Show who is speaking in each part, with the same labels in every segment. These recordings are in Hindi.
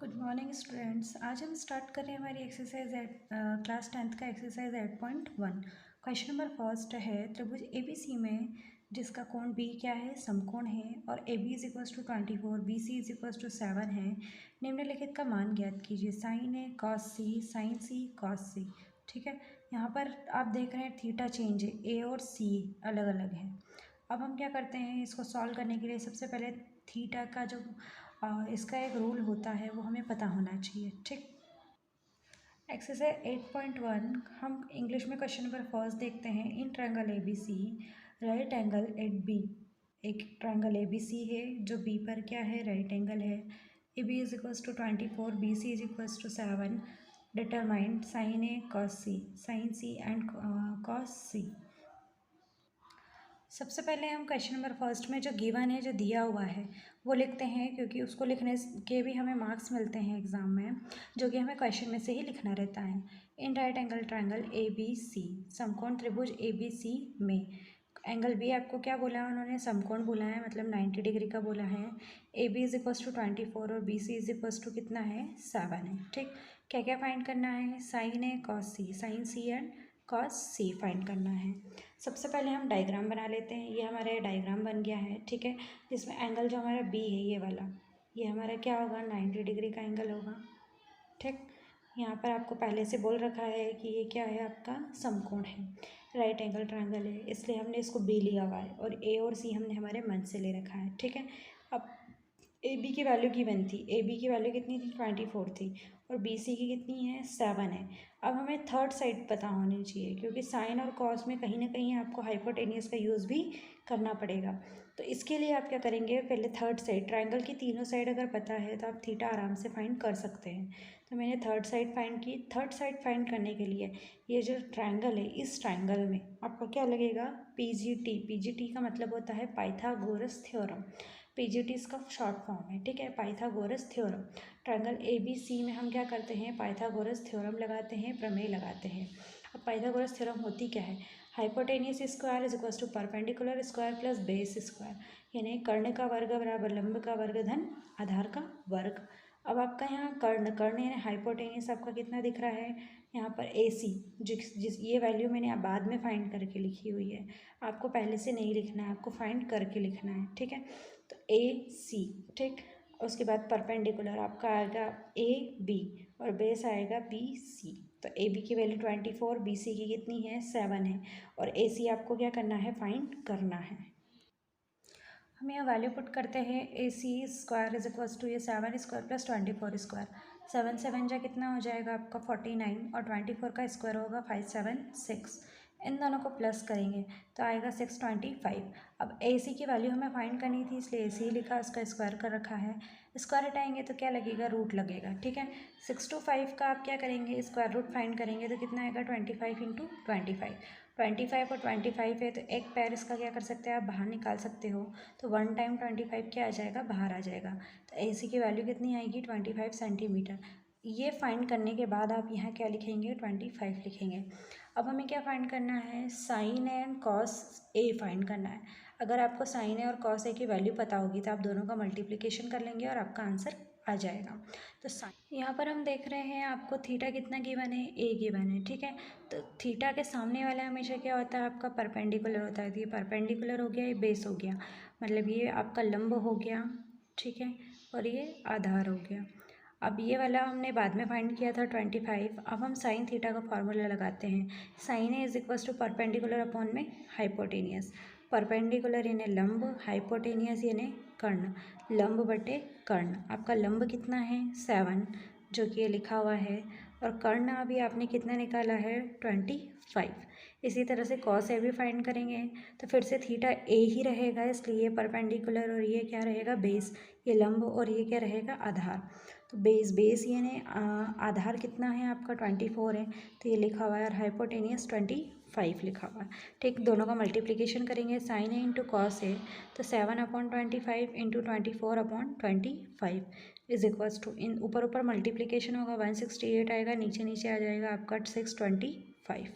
Speaker 1: Good morning students. आज हम स्टार्ट कर रहे हैं हमारी एक्सरसाइज क्लास 10th का एक्सरसाइज 8.1। क्वेश्चन नंबर फर्स्ट है, त्रिभुज ABC में जिसका कोण B क्या है, समकोण है और AB is equals to 24, BC is equals to 7 है। निम्नलिखित का मान ज्ञात कीजिए। Sine A cos C, sine C cos C. ठीक है, यहाँ पर आप देख रहे हैं थीटा चेंज है, ए और सी अलग अलग है। अब हम क्या करते हैं, इसको सॉल्व करने के लिए सबसे पहले थीटा का जो इसका एक रूल होता है वो हमें पता होना चाहिए। ठीक, एक्सरसाइज 8.1 हम इंग्लिश में क्वेश्चन नंबर फर्स्ट देखते हैं। In triangle ABC right angle at B, एक ट्रायंगल ABC है जो B पर क्या है, राइट एंगल है। AB is equals to 24, BC is equals to 7। Determine sine A cos C, sine C and cos C. सबसे पहले हम क्वेश्चन नंबर फर्स्ट में जो गिवन है, जो दिया हुआ है वो लिखते हैं, क्योंकि उसको लिखने के भी हमें मार्क्स मिलते हैं एग्ज़ाम में, जो कि हमें क्वेश्चन में से ही लिखना रहता है। In right angle triangle ABC, समकोण त्रिभुज ABC में एंगल बी आपको क्या बोला है उन्होंने, समकोण बोला है, मतलब 90 डिग्री का बोला है। AB इज इक्वल्स टू 24 और BC इज इक्वल्स टू कितना है, 7 है। ठीक, क्या क्या फाइंड करना है, sine A cos C, sine C and cos C find करना है। सबसे पहले हम डायग्राम बना लेते हैं। ये हमारा डायग्राम बन गया है, ठीक है, जिसमें एंगल जो हमारा बी है ये वाला, ये हमारा क्या होगा, 90 डिग्री का एंगल होगा। ठीक, यहाँ पर आपको पहले से बोल रखा है कि ये क्या है, आपका समकोण है, राइट एंगल ट्रायंगल है, इसलिए हमने इसको बी लिया हुआ है और ए और सी हमने हमारे मन से ले रखा है। ठीक है, अब ए बी की वैल्यू गिवन थी, ए बी की वैल्यू कितनी थी, 24 थी और बी सी की कितनी है, 7 है। अब हमें थर्ड साइड पता होनी चाहिए, क्योंकि साइन और कॉस में कहीं ना कहीं आपको हाइपोटेनियस का यूज़ भी करना पड़ेगा। तो इसके लिए आप क्या करेंगे, पहले थर्ड साइड, ट्रायंगल की तीनों साइड अगर पता है तो आप थीटा आराम से फाइंड कर सकते हैं। तो मैंने थर्ड साइड फाइंड की। थर्ड साइड फाइंड करने के लिए ये जो ट्रायंगल है, इस ट्रायंगल में आपको क्या लगेगा, PGT। PGT का मतलब होता है पाइथागोरस थ्योरम। PGT इसका शॉर्ट फॉर्म है, ठीक है, पाइथागोरस थ्योरम। ट्रायंगल ABC में हम क्या करते हैं, पाइथागोरस थ्योरम लगाते हैं, प्रमेय लगाते हैं। अब पाइथागोरस थ्योरम होती क्या है, hypotenuse square is equals to perpendicular square plus base square, यानी कर्ण का वर्ग बराबर लंब का वर्ग धन आधार का वर्ग। अब आपका यहाँ कर्ण, कर्ण यानी हाइपोटेनियस आपका कितना दिख रहा है, यहाँ पर AC, जिस ये वैल्यू मैंने बाद में फाइंड करके लिखी हुई है, आपको पहले से नहीं लिखना है, आपको फाइंड करके लिखना है। ठीक है, तो AC, ठीक, उसके बाद परपेंडिकुलर आपका आएगा AB और बेस आएगा BC। तो AB की वैल्यू 24, BC की कितनी है, 7 है और AC आपको क्या करना है, फाइंड करना है। हम यहाँ वैल्यू पुट करते हैं, AC square is equals to ये 7 स्क्वायर प्लस 24 स्क्वायर, 7 7 जा कितना हो जाएगा आपका 49 और 24 का स्क्वायर होगा 576। इन दोनों को प्लस करेंगे तो आएगा 625। अब AC की वैल्यू हमें फाइंड करनी थी, इसलिए AC लिखा, उसका स्क्वायर कर रखा है। स्क्वायर हटाएंगे तो क्या लगेगा, रूट लगेगा। ठीक है, 6 to 5 का आप क्या करेंगे, स्क्वायर रूट फाइंड करेंगे तो कितना आएगा, 25 इंटू 25 और 25 है तो एक पैर इसका क्या कर सकते हैं, आप बाहर निकाल सकते हो। तो 1 टाइम 25 क्या आ जाएगा, बाहर आ जाएगा। तो AC की वैल्यू कितनी आएगी, 25 सेंटीमीटर। ये फाइंड करने के बाद आप यहाँ क्या लिखेंगे, 25 लिखेंगे। अब हमें क्या फाइंड करना है, sine and cos A find करना है। अगर आपको साइन ए और कॉस ए की वैल्यू पता होगी तो आप दोनों का मल्टीप्लिकेशन कर लेंगे और आपका आंसर आ जाएगा। तो यहाँ पर हम देख रहे हैं आपको थीटा कितना गिवन है, ए गिवन है। ठीक है, तो थीटा के सामने वाला हमेशा क्या होता है, आपका परपेंडिकुलर होता है। तो ये परपेंडिकुलर हो गया, ये बेस हो गया, मतलब ये आपका लंब हो गया, ठीक है, और ये आधार हो गया। अब ये वाला हमने बाद में फाइंड किया था 25। अब हम साइन थीटा का फार्मूला लगाते हैं, sine A is equals to perpendicular upon में हाइपोटेनियस। परपेंडिकुलर यानी लंब, हाइपोटेनियस यानी कर्ण, लंब बटे कर्ण। आपका लंब कितना है, 7, जो कि ये लिखा हुआ है, और कर्ण अभी आपने कितना निकाला है, 25। इसी तरह से कॉस ए भी फाइंड करेंगे तो फिर से थीटा ए ही रहेगा, इसलिए ये परपेंडिकुलर और ये क्या रहेगा, बेस, ये लंब और ये क्या रहेगा, आधार। तो बेस यानी आधार कितना है आपका, 24 है, तो ये लिखा हुआ है, और हाइपोटेनियस 25 लिखा हुआ है। ठीक, दोनों का मल्टीप्लिकेशन करेंगे, sign A into cos A, तो 7/25 इंटू 24/25 इज इक्वल्स टू, इन ऊपर ऊपर मल्टीप्लिकेशन होगा, 168 आएगा, नीचे नीचे आ जाएगा आपका 625।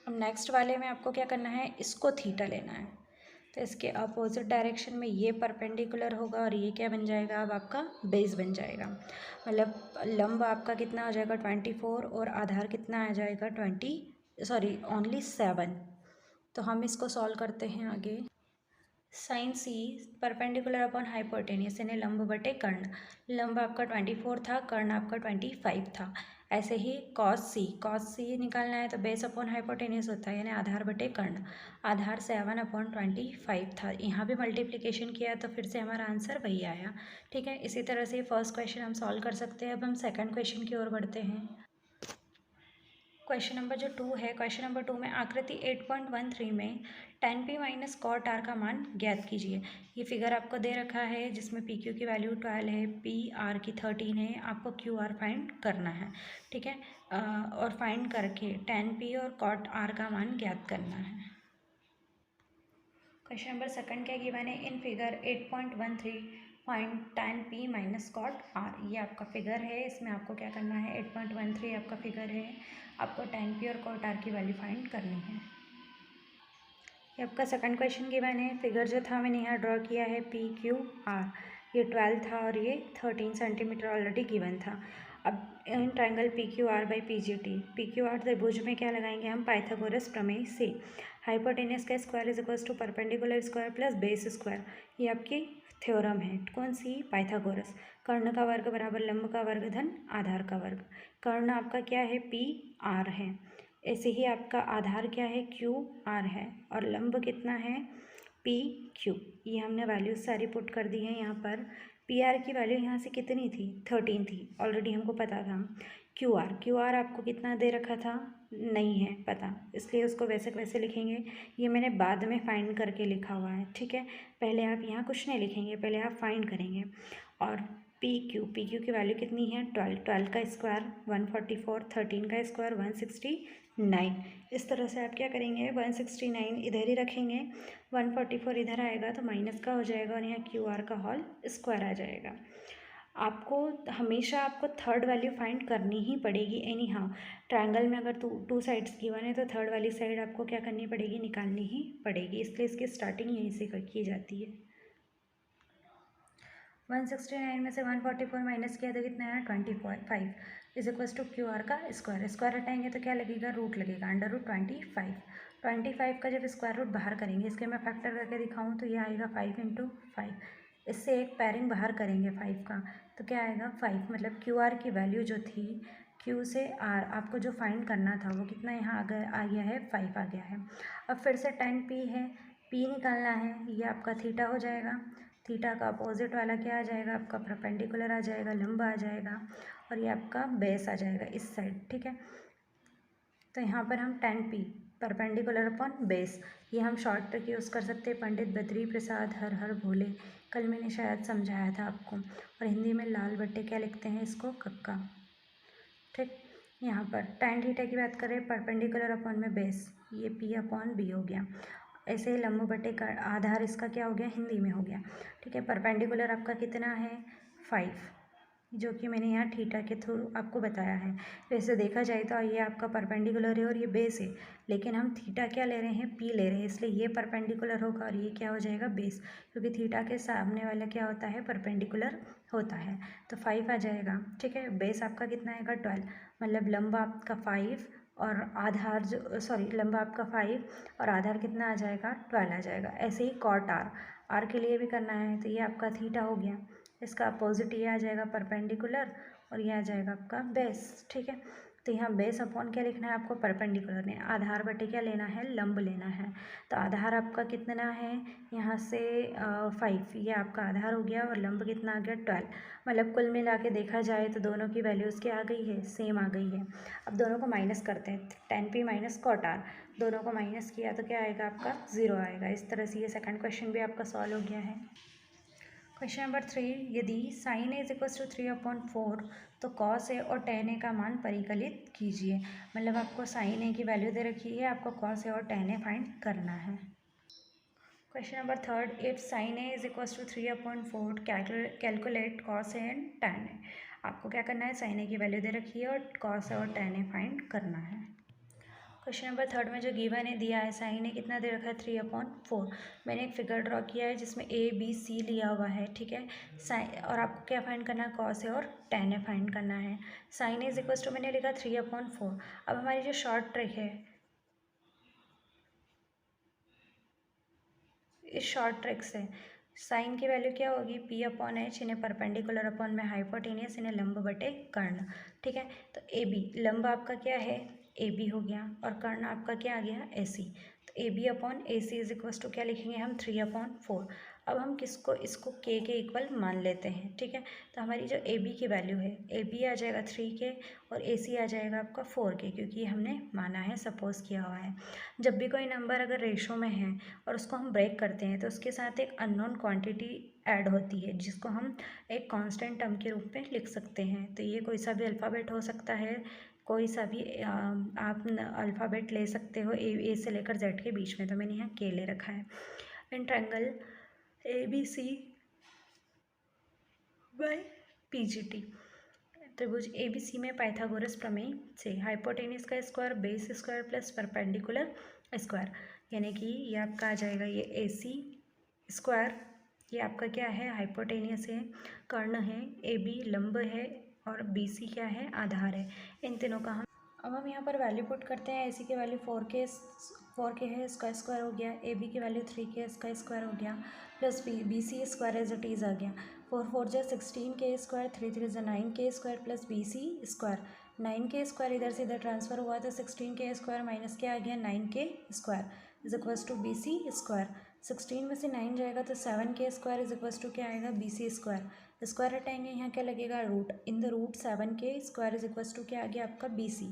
Speaker 1: अब नेक्स्ट वाले में आपको क्या करना है, इसको थीटा लेना है। तो इसके अपोजिट डायरेक्शन में ये परपेंडिकुलर होगा और ये क्या बन जाएगा, अब आपका बेस बन जाएगा। मतलब लंब आपका कितना आ जाएगा 24 और आधार कितना आ जाएगा ओनली 7। तो हम इसको सॉल्व करते हैं आगे। Sine C perpendicular upon hypotenuse यानी लंब बटे कर्ण। लंब आपका 24 था, कर्ण आपका 25 था। ऐसे ही कॉस सी निकालना है तो बेस अपॉन हाइपोटेन्यूस होता है यानी आधार बटे कर्ण। आधार 7/25 था। यहाँ भी मल्टीप्लिकेशन किया तो फिर से हमारा आंसर वही आया। ठीक है, इसी तरह से फर्स्ट क्वेश्चन हम सॉल्व कर सकते हैं। अब हम सेकंड क्वेश्चन की ओर बढ़ते हैं। क्वेश्चन नंबर जो 2 है, क्वेश्चन नंबर 2 में आकृति 8.13 में tan p minus cot R का मान ज्ञात कीजिए। ये फिगर आपको दे रखा है जिसमें पी क्यू की वैल्यू 12 है, पी आर की 13 है। आपको क्यू आर फाइंड करना है। ठीक है, और फाइंड करके tan p और कॉट आर का मान ज्ञात करना है। क्वेश्चन नंबर सेकंड क्या गिवन है, in figure 8.13 find tan p minus cot R. ये आपका फिगर है, इसमें आपको क्या करना है, 8.13 आपका फिगर है, आपको tan p और कॉट आर की वैल्यू फाइंड करनी है। ये आपका सेकंड क्वेश्चन गिवन है। फिगर जो था मैंने यहाँ ड्रॉ किया है पी क्यू आर, ये 12 था और ये 13 सेंटीमीटर ऑलरेडी गिवन था। अब in triangle P Q R by P Q R त्रिभुज में क्या लगाएंगे हम, पाइथागोरस प्रमेय से। हाइपोटेन्यूस का square is equals to perpendicular square plus base square, ये आपकी थ्योरम है। कौन सी, पाइथागोरस। कर्ण का वर्ग बराबर लंब का वर्ग धन आधार का वर्ग। कर्ण आपका क्या है, पी आर है। ऐसे ही आपका आधार क्या है, क्यू आर है, और लंब कितना है, पी क्यू। ये हमने वैल्यूज सारी पुट कर दी है यहाँ पर। पी आर की वैल्यू यहाँ से कितनी थी, 13 थी, ऑलरेडी हमको पता था। क्यू आर आपको कितना दे रखा था, नहीं है पता, इसलिए उसको वैसे वैसे लिखेंगे। ये मैंने बाद में फाइंड करके लिखा हुआ है। ठीक है, पहले आप यहाँ कुछ नहीं लिखेंगे, पहले आप फाइंड करेंगे। और पी क्यू की वैल्यू कितनी है, 12 का स्क्वायर 144, 13 का स्क्वायर 169। इस तरह से आप क्या करेंगे, 169 इधर ही रखेंगे, 144 इधर आएगा तो माइनस का हो जाएगा और यहाँ क्यू आर का होल स्क्वायर आ जाएगा। आपको हमेशा आपको थर्ड वैल्यू फाइंड करनी ही पड़ेगी एनी हाउ। ट्रायंगल में अगर टू साइड्स गिवन है तो थर्ड वाली साइड आपको क्या करनी पड़ेगी, निकालनी ही पड़ेगी, इसलिए इसकी स्टार्टिंग यहीं से की जाती है। 169 में से 144 माइनस किया तो कितना है, 25 is equals to Q R का स्क्वायर। स्क्वायर हटाएंगे तो क्या लगेगा, रूट लगेगा, √25। 25 का जब स्क्वायर रूट बाहर करेंगे, इसके मैं फैक्टर करके दिखाऊँ तो ये आएगा 5 × 5। इससे एक पैरिंग बाहर करेंगे 5 का तो क्या आएगा, 5। मतलब क्यू आर की वैल्यू जो थी, क्यू से आर आपको जो फाइंड करना था वो कितना यहाँ आ गया है, 5 आ गया है। अब फिर से tan p है, p निकालना है, ये आपका थीटा हो जाएगा। थीटा का अपोजिट वाला क्या आ जाएगा, आपका परपेंडिकुलर आ जाएगा, लंब आ जाएगा, और ये आपका बेस आ जाएगा इस साइड। ठीक है, तो यहाँ पर हम tan p perpendicular upon base, ये हम शॉर्ट ट्रिक यूज़ कर सकते हैं। पंडित बद्री प्रसाद हर हर भोले, कल मैंने शायद समझाया था आपको। और हिंदी में लाल बट्टे क्या लिखते हैं, इसको कक्का। ठीक, यहाँ पर tan थीटा की बात करें, परपेंडिकुलर अपॉन में बेस, ये p/b हो गया। ऐसे ही लंब बटे का आधार इसका क्या हो गया, हिंदी में हो गया। ठीक है, परपेंडिकुलर आपका कितना है, 5, जो कि मैंने यहाँ थीटा के थ्रू आपको बताया है। वैसे देखा जाए तो ये आपका परपेंडिकुलर है और ये बेस है, लेकिन हम थीटा क्या ले रहे हैं, पी ले रहे हैं, इसलिए ये परपेंडिकुलर होगा और ये क्या हो जाएगा, बेस, क्योंकि थीटा के सामने वाला क्या होता है, परपेंडिकुलर होता है। तो 5 आ जाएगा। ठीक है, बेस आपका कितना आएगा, 12, मतलब लंबा आपका 5 और आधार लंबा आपका 5 और आधार कितना आ जाएगा, 12 आ जाएगा। ऐसे ही कॉट आर के लिए भी करना है, तो ये आपका थीटा हो गया, इसका अपोजिट ये आ जाएगा परपेंडिकुलर और ये आ जाएगा आपका बेस। ठीक है, तो यहाँ बेस अपॉन क्या लिखना है आपको, परपेंडिकुलर ने, आधार बटे क्या लेना है, लंब लेना है। तो आधार आपका कितना है, यहाँ से 5, ये आपका आधार हो गया और लंब कितना आ गया, 12। मतलब कुल मिला के देखा जाए तो दोनों की वैल्यूज़ क्या आ गई है, सेम आ गई है। अब दोनों को माइनस करते हैं, tan p minus cot R, दोनों को माइनस किया तो क्या आएगा आपका, 0 आएगा। इस तरह से ये सेकंड क्वेश्चन भी आपका सॉल्व हो गया है। क्वेश्चन नंबर 3, यदि sin a इक्वल्स टू 3/4 तो cos a और tan a का मान परिकलित कीजिए। मतलब आपको sin a की वैल्यू दे रखी है, आपको cos a और tan a फाइंड करना है। Question number 3, if sin a equals to 3/4 calculate cos a and tan a। आपको क्या करना है, sin a की वैल्यू दे रखी है और cos a और tan a फाइंड करना है। क्वेश्चन नंबर 3 में जो गिवन है दिया है, साइन ने कितना दे रखा है 3/4। मैंने एक फिगर ड्रॉ किया है जिसमें ए बी सी लिया हुआ है, ठीक है। साइन और आपको क्या फाइंड करना है, कॉस है और टेन है फाइंड करना है। साइन इज इक्वल टू मैंने लिखा 3/4। अब हमारी जो शॉर्ट ट्रिक है, इस शॉर्ट ट्रिक से साइन की वैल्यू क्या होगी, P/H, इन्हें परपेंडिकुलर अपॉन में हाइपोटेनियस, इन्हें लंब बटे कर्ण, ठीक है। तो ए बी, लंब आपका क्या है ए बी हो गया और कर्ण आपका क्या आ गया ए सी। तो AB/AC इज इक्वल टू क्या लिखेंगे हम 3/4। अब हम किसको, इसको के इक्वल मान लेते हैं, ठीक है। तो हमारी जो ए बी की वैल्यू है, ए बी आ जाएगा 3 के और ए सी आ जाएगा आपका 4 के, क्योंकि ये हमने माना है, सपोज किया हुआ है। जब भी कोई नंबर अगर रेशो में है और उसको हम ब्रेक करते हैं तो उसके साथ एक अननोन क्वांटिटी ऐड होती है, जिसको हम एक कांस्टेंट टर्म के रूप में लिख सकते हैं। तो ये कोई सा भी अल्फ़ाबेट हो सकता है, कोई सा भी आप अल्फ़ाबेट ले सकते हो, ए से लेकर जेड के बीच में। तो मैंने यहाँ के ले रखा है। In triangle ABC by PGT, त्रिभुज ABC में पाइथागोरस प्रमेय से हाइपोटेनियस का square base square plus perpendicular square, यानी कि ये आपका आ जाएगा ये AC स्क्वायर, ये आपका क्या है हाइपोटेनियस है, कर्ण है, AB लंब है और BC क्या है आधार है। इन तीनों का अब हम यहाँ पर वैल्यू पुट करते हैं। AC की वैल्यू 4K है, इसका स्क्वायर हो गया। AB की वैल्यू 3K, इसका स्क्वायर हो गया, plus BC square as it is आ गया। 4 4 16K square, 3 3 9K square plus BC square. 9K square इधर से इधर ट्रांसफर हुआ तो 16K स्क्वायर माइनस क्या आ गया 9K square is equals to BC square. 16 में से 9 जाएगा तो 7K square is equals to क्या आएगा BC स्क्वायर। स्क्वायर हटाएंगे यहाँ क्या लगेगा root, in the root 7K square is equals to क्या आ गया आपका BC,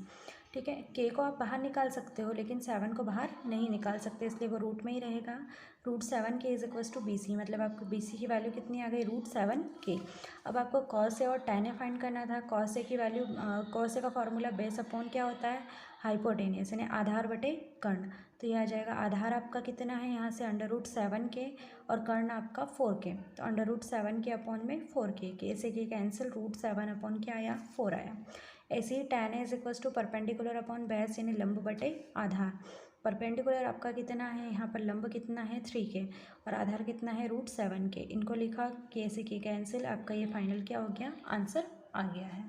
Speaker 1: ठीक है। के को आप बाहर निकाल सकते हो लेकिन 7 को बाहर नहीं निकाल सकते, इसलिए वो रूट में ही रहेगा। Root 7K is equals to BC, मतलब आपको BC की वैल्यू कितनी आ गई रूट 7K। अब आपको कॉस ए और tan ए फाइंड करना था। कॉस ए की वैल्यू, कॉस ए का फॉर्मूला बेस अपॉन क्या होता है हाइपोटेनियस, यानी आधार बटे कर्ण। तो ये आ जाएगा आधार आपका कितना है यहाँ से √7K और कर्ण आपका 4K, तो √7K अपॉन में 4K, के से के कैंसिल, √7 अपॉन क्या आया 4 आया। ऐसे ही tan A is equals to perpendicular upon base, यानी लंब बटे आधार। परपेंडिकुलर आपका कितना है यहाँ पर, लंब कितना है 3K और आधार कितना है √7K। इनको लिखा के से के कैंसिल, आपका ये फाइनल क्या हो गया आंसर आ गया है।